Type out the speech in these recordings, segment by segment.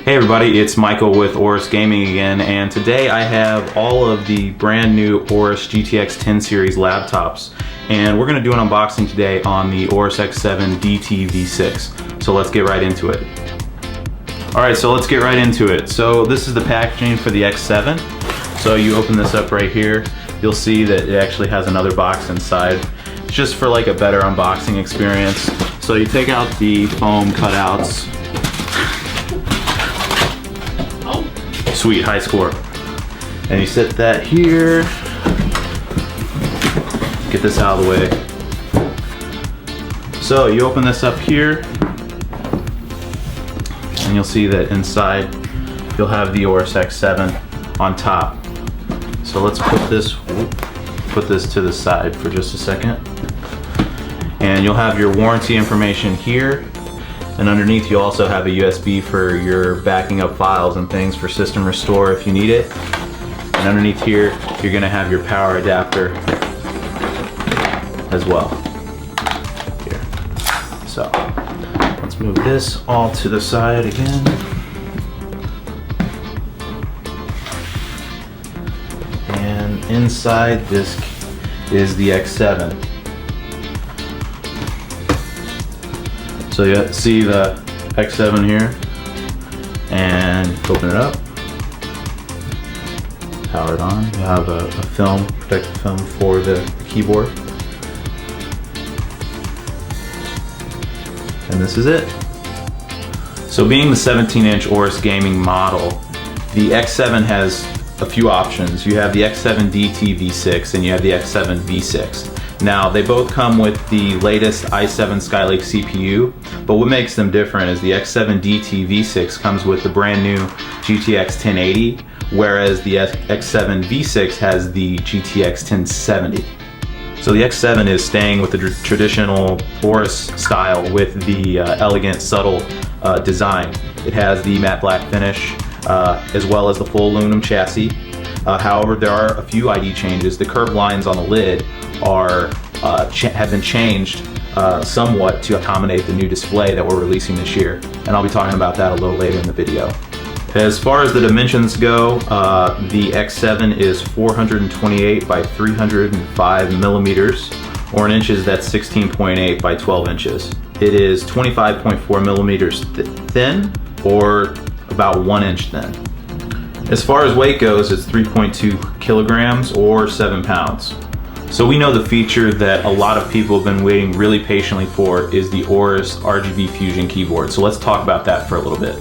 Hey everybody, it's Michael with AORUS Gaming again, and today I have all of the brand new AORUS GTX 10 series laptops, and we're going to do an unboxing today on the AORUS X7 V6. So let's get right into it. Alright, so let's get right into it. So this is the packaging for the X7. So you open this up right here, you'll see that it actually has another box inside. It's just for like a better unboxing experience. So you take out the foam cutouts. Sweet, high score. And you set that here. Get this out of the way. So you open this up here, and you'll see that inside you'll have the AORUS X7 on top. So let's put this to the side for just a second. And you'll have your warranty information here. And underneath you also have a USB for your backing up files and things for system restore if you need it. And underneath here, you're gonna have your power adapter as well. Here. So, let's move this all to the side again. And inside this is the X7. So you see the X7 here, and open it up, power it on. You have a film, protective film for the keyboard. And this is it. So being the 17-inch AORUS gaming model, the X7 has a few options. You have the X7 V6 and you have the X7 V6. Now, they both come with the latest i7 Skylake CPU, but what makes them different is the X7 V6 comes with the brand new GTX 1080, whereas the X7 V6 has the GTX 1070. So the X7 is staying with the traditional AORUS style with the elegant, subtle design. It has the matte black finish, as well as the full aluminum chassis. However, there are a few ID changes. The curved lines on the lid have been changed somewhat to accommodate the new display that we're releasing this year, and I'll be talking about that a little later in the video. As far as the dimensions go, the X7 is 428 by 305 millimeters, or in inches that's 16.8 by 12 inches. It is 25.4 millimeters thin, or about 1 inch thin. As far as weight goes, it's 3.2 kilograms or 7 pounds. So we know the feature that a lot of people have been waiting really patiently for is the AORUS Rgb Fusion Keyboard. So let's talk about that for a little bit.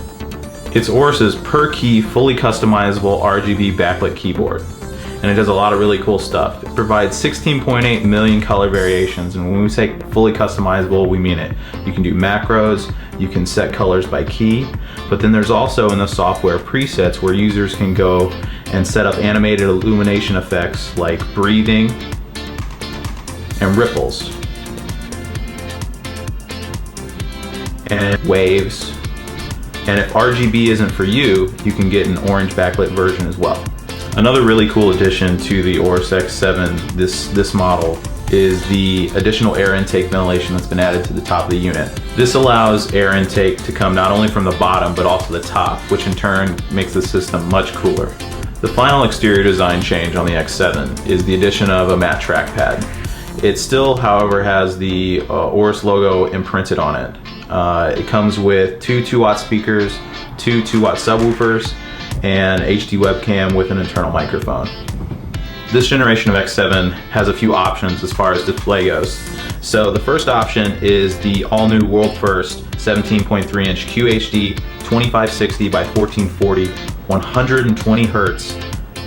It's AORUS's per key, fully customizable RGB backlit keyboard. And it does a lot of really cool stuff. It provides 16.8 million color variations, and when we say fully customizable, we mean it. You can do macros, you can set colors by key, but then there's also in the software presets where users can go and set up animated illumination effects like breathing and ripples and waves. And if RGB isn't for you, you can get an orange backlit version as well. Another really cool addition to the AORUS X7, this model, is the additional air intake ventilation that's been added to the top of the unit. This allows air intake to come not only from the bottom but also the top, which in turn makes the system much cooler. The final exterior design change on the X7 is the addition of a matte trackpad. It still, however, has the AORUS logo imprinted on it. It comes with two 2-watt speakers, two 2-watt subwoofers, and HD webcam with an internal microphone. This generation of X7 has a few options as far as display goes. So the first option is the all-new world-first 17.3-inch QHD 2560 by 1440 120 Hertz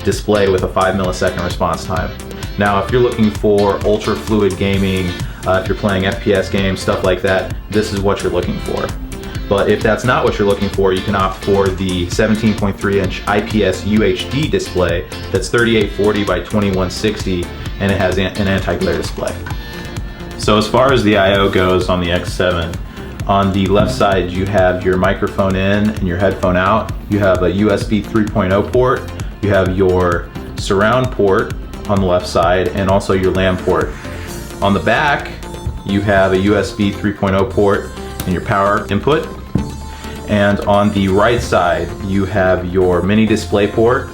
display with a 5 millisecond response time. Now, if you're looking for ultra fluid gaming, if you're playing FPS games, stuff like that, this is what you're looking for. But if that's not what you're looking for, you can opt for the 17.3-inch IPS UHD display that's 3840 by 2160, and it has an anti-glare display. So as far as the I/O goes on the X7, on the left side you have your microphone in and your headphone out. You have a USB 3.0 port. You have your surround port on the left side, and also your LAN port. On the back, you have a USB 3.0 port and your power input. And on the right side, you have your mini display port,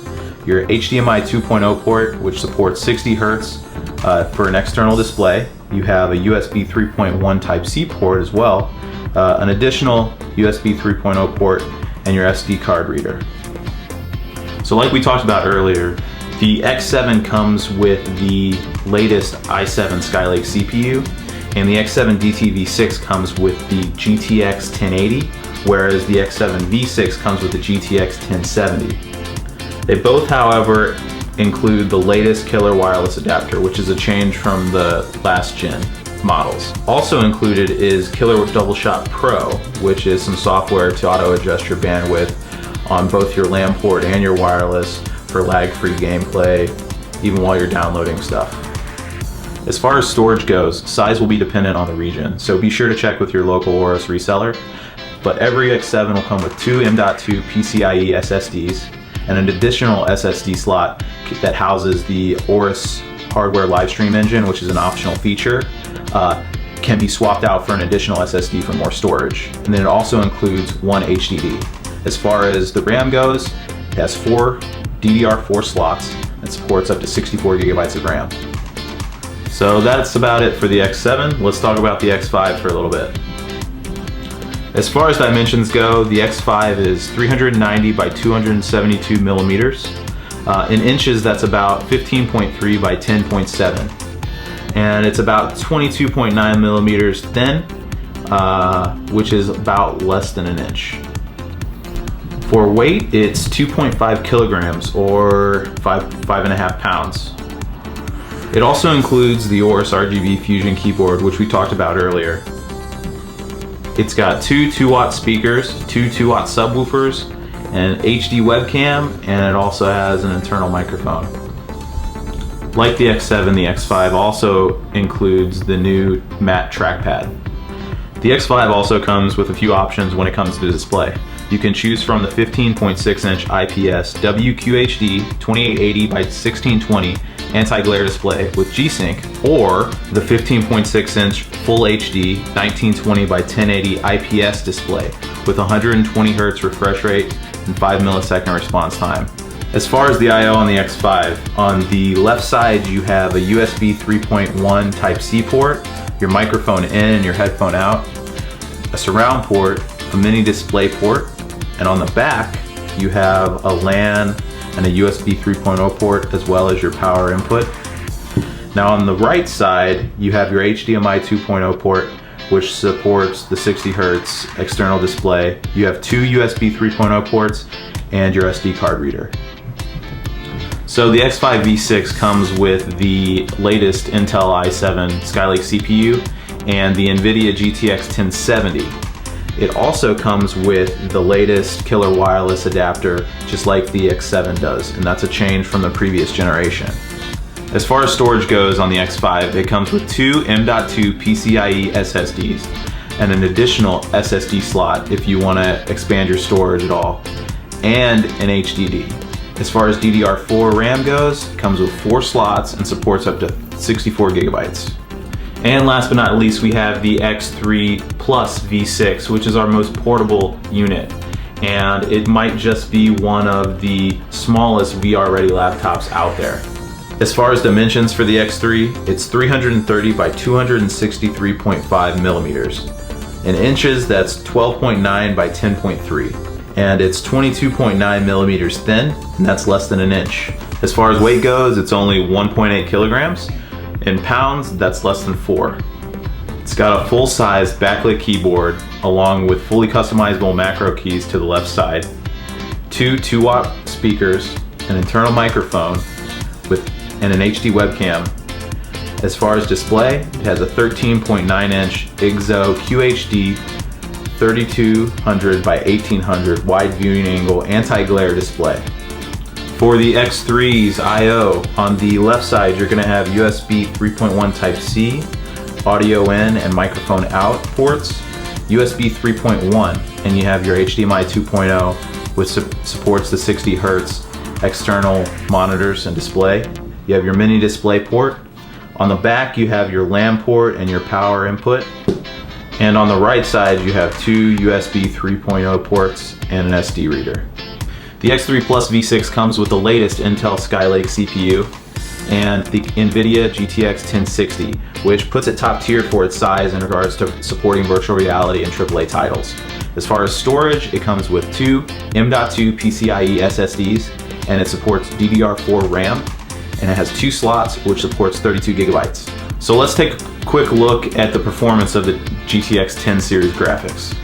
your HDMI 2.0 port, which supports 60 Hertz for an external display. You have a USB 3.1 Type-C port as well, an additional USB 3.0 port, and your SD card reader. So like we talked about earlier, the X7 comes with the latest i7 Skylake CPU, and the X7 V6 comes with the GTX 1080, whereas the X7 V6 comes with the GTX 1070. They both, however, include the latest killer wireless adapter, which is a change from the last gen models. Also included is Killer Double Shot Pro, which is some software to auto adjust your bandwidth on both your LAN port and your wireless for lag-free gameplay, even while you're downloading stuff. As far as storage goes, size will be dependent on the region, so be sure to check with your local AORUS reseller. But every X7 will come with two M.2 PCIe SSDs and an additional SSD slot that houses the AORUS hardware Livestream Engine, which is an optional feature. Can be swapped out for an additional SSD for more storage. And then it also includes one HDD. As far as the RAM goes, it has 4 DDR4 slots and supports up to 64 gigabytes of RAM. So that's about it for the X7. Let's talk about the X5 for a little bit. As far as dimensions go, the X5 is 390 by 272 millimeters. In inches, that's about 15.3 by 10.7. And it's about 22.9 millimeters thin, which is about less than an inch. For weight, it's 2.5 kilograms or 5.5 pounds. It also includes the AORUS Rgb Fusion Keyboard, which we talked about earlier. It's got two 2-watt speakers, two 2-watt subwoofers, an HD webcam, and it also has an internal microphone. Like the X7, the X5 also includes the new matte trackpad. The X5 also comes with a few options when it comes to display. You can choose from the 15.6-inch IPS WQHD 2880 by 1620 anti-glare display with G-Sync, or the 15.6-inch Full HD 1920 by 1080 IPS display with 120 Hz refresh rate and 5 millisecond response time. As far as the I/O on the X5, on the left side you have a USB 3.1 Type-C port, your microphone in and your headphone out, a surround port, a mini display port, and on the back you have a LAN and a USB 3.0 port as well as your power input. Now on the right side you have your HDMI 2.0 port, which supports the 60 Hz external display. You have two USB 3.0 ports and your SD card reader. So the X5 V6 comes with the latest Intel i7 Skylake CPU and the NVIDIA GTX 1070. It also comes with the latest killer wireless adapter, just like the X7 does, and that's a change from the previous generation. As far as storage goes on the X5, it comes with two M.2 PCIe SSDs and an additional SSD slot if you want to expand your storage at all, and an HDD. As far as DDR4 RAM goes, it comes with 4 slots and supports up to 64 gigabytes. And last but not least, we have the X3 Plus V6, which is our most portable unit. And it might just be one of the smallest VR-ready laptops out there. As far as dimensions for the X3, it's 330 by 263.5 millimeters. In inches, that's 12.9 by 10.3. And it's 22.9 millimeters thin, and that's less than an inch. As far as weight goes, it's only 1.8 kilograms. In pounds, that's less than 4. It's got a full-size backlit keyboard along with fully customizable macro keys to the left side, two 2-watt speakers, an internal microphone, and an HD webcam. As far as display, it has a 13.9-inch QHD 3200 by 1800 wide viewing angle anti-glare display. For the X3's I/O, on the left side you're going to have USB 3.1 Type-C, audio in and microphone out ports, USB 3.1, and you have your HDMI 2.0, which supports the 60 Hz external monitors and display. You have your mini display port. On the back you have your LAN port and your power input. And on the right side, you have two USB 3.0 ports and an SD reader. The X3 Plus V6 comes with the latest Intel Skylake CPU and the NVIDIA GTX 1060, which puts it top tier for its size in regards to supporting virtual reality and AAA titles. As far as storage, it comes with two M.2 PCIe SSDs, and it supports DDR4 RAM, and it has two slots which supports 32 gigabytes. So let's take a quick look at the performance of the GTX 10 series graphics.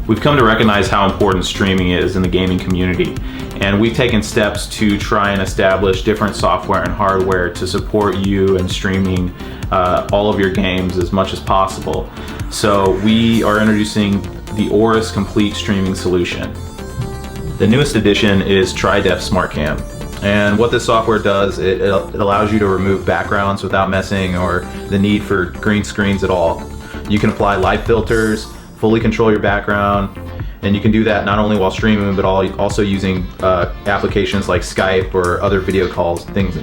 We've come to recognize how important streaming is in the gaming community, and we've taken steps to try and establish different software and hardware to support you in streaming all of your games as much as possible. So we are introducing the AORUS Complete Streaming Solution. The newest addition is TriDef SmartCam. And what this software does, it allows you to remove backgrounds without messing or the need for green screens at all. You can apply light filters, fully control your background, and you can do that not only while streaming, but also using applications like Skype or other video calls, things.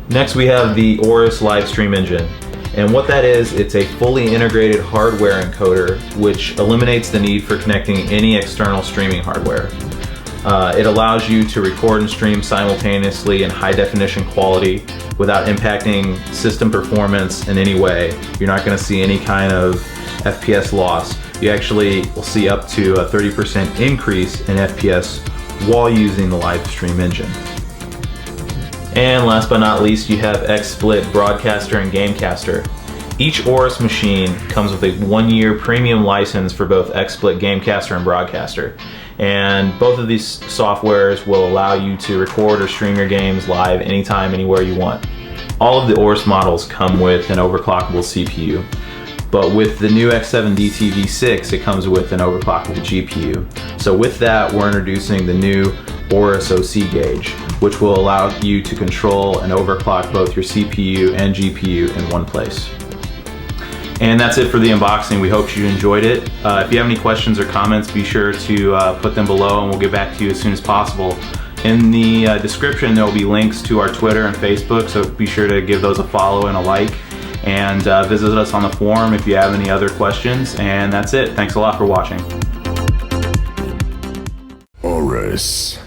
Next, we have the AORUS Livestream Engine. And what that is, it's a fully integrated hardware encoder which eliminates the need for connecting any external streaming hardware. It allows you to record and stream simultaneously in high definition quality without impacting system performance in any way. You're not going to see any kind of FPS loss. You actually will see up to a 30% increase in FPS while using the Livestream Engine. And last but not least, you have Xsplit Broadcaster and Gamecaster. Each AORUS machine comes with a 1-year premium license for both Xsplit Gamecaster and Broadcaster. And both of these softwares will allow you to record or stream your games live anytime, anywhere you want. All of the AORUS models come with an overclockable CPU. But with the new X7 V6, it comes with an overclockable GPU. So with that, we're introducing the new AORUS OC gauge, which will allow you to control and overclock both your CPU and GPU in one place. And that's it for the unboxing. We hope you enjoyed it. If you have any questions or comments, be sure to put them below and we'll get back to you as soon as possible. In the description, there will be links to our Twitter and Facebook, so be sure to give those a follow and a like. And visit us on the forum if you have any other questions. And that's it. Thanks a lot for watching. AORUS.